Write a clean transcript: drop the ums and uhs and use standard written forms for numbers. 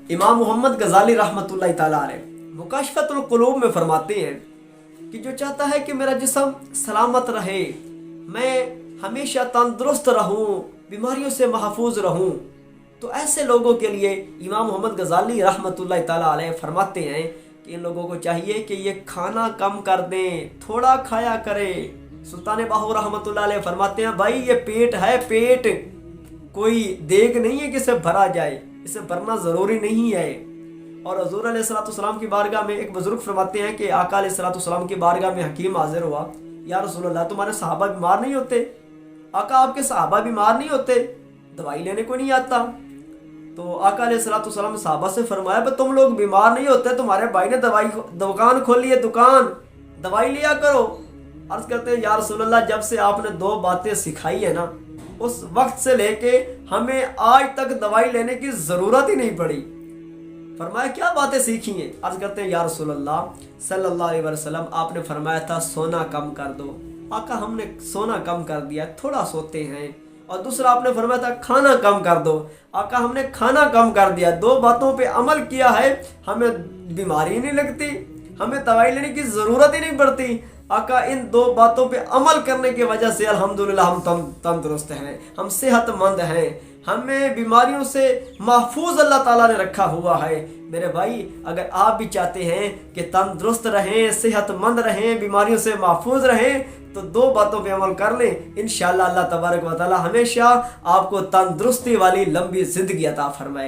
امام محمد غزالی رحمۃ اللہ تعالیٰ علیہ مکاشفۃ القلوب میں فرماتے ہیں کہ جو چاہتا ہے کہ میرا جسم سلامت رہے، میں ہمیشہ تندرست رہوں، بیماریوں سے محفوظ رہوں، تو ایسے لوگوں کے لیے امام محمد غزالی رحمۃ اللہ تعالیٰ علیہ فرماتے ہیں کہ ان لوگوں کو چاہیے کہ یہ کھانا کم کر دیں، تھوڑا کھایا کرے۔ سلطان باہو رحمۃ اللہ علیہ فرماتے ہیں بھائی یہ پیٹ ہے، پیٹ کوئی دیگ نہیں ہے کہ اسے بھرا جائے، اسے بھرنا ضروری نہیں ہے۔ اور حضور علیہ الصلوۃ والسلام کی بارگاہ میں ایک بزرگ فرماتے ہیں کہ آقا علیہ الصلوۃ والسلام کی بارگاہ میں حکیم حاضر ہوا، یا رسول اللہ تمہارے صحابہ بیمار نہیں ہوتے؟ آقا آپ کے صحابہ بیمار نہیں ہوتے، دوائی لینے کو نہیں آتا؟ تو آقا علیہ الصلوۃ والسلام صحابہ سے فرمایا بھئی تم لوگ بیمار نہیں ہوتے، تمہارے بھائی نے دکان کھولی ہے، دکان دوائی لیا کرو۔ عرض کرتے ہیں یا رسول اللہ جب سے آپ نے 2 باتیں سکھائی ہے نا، اس وقت سے لے کے ہمیں آج تک دوائی لینے کی ضرورت ہی نہیں پڑی۔ فرمایا کیا باتیں سیکھی ہیں؟ عرض کرتے ہیں یا رسول اللہ صلی اللہ علیہ وسلم آپ نے فرمایا تھا سونا کم کر دو۔ آقا ہم نے سونا کم کر دیا، تھوڑا سوتے ہیں۔ اور دوسرا آپ نے فرمایا تھا کھانا کم کر دو۔ آقا ہم نے کھانا کم کر دیا، 2 باتوں پہ عمل کیا ہے، ہمیں بیماری نہیں لگتی، ہمیں دوائی لینے کی ضرورت ہی نہیں پڑتی۔ آقا ان 2 باتوں پہ عمل کرنے کی وجہ سے الحمدللہ ہم تندرست ہیں، ہم صحت مند ہیں، ہمیں بیماریوں سے محفوظ اللہ تعالیٰ نے رکھا ہوا ہے۔ میرے بھائی اگر آپ بھی چاہتے ہیں کہ تندرست رہیں، صحت مند رہیں، بیماریوں سے محفوظ رہیں، تو 2 باتوں پہ عمل کر لیں، انشاءاللہ اللہ تبارک و تعالیٰ ہمیشہ آپ کو تندرستی والی لمبی زندگی عطا فرمائے گا۔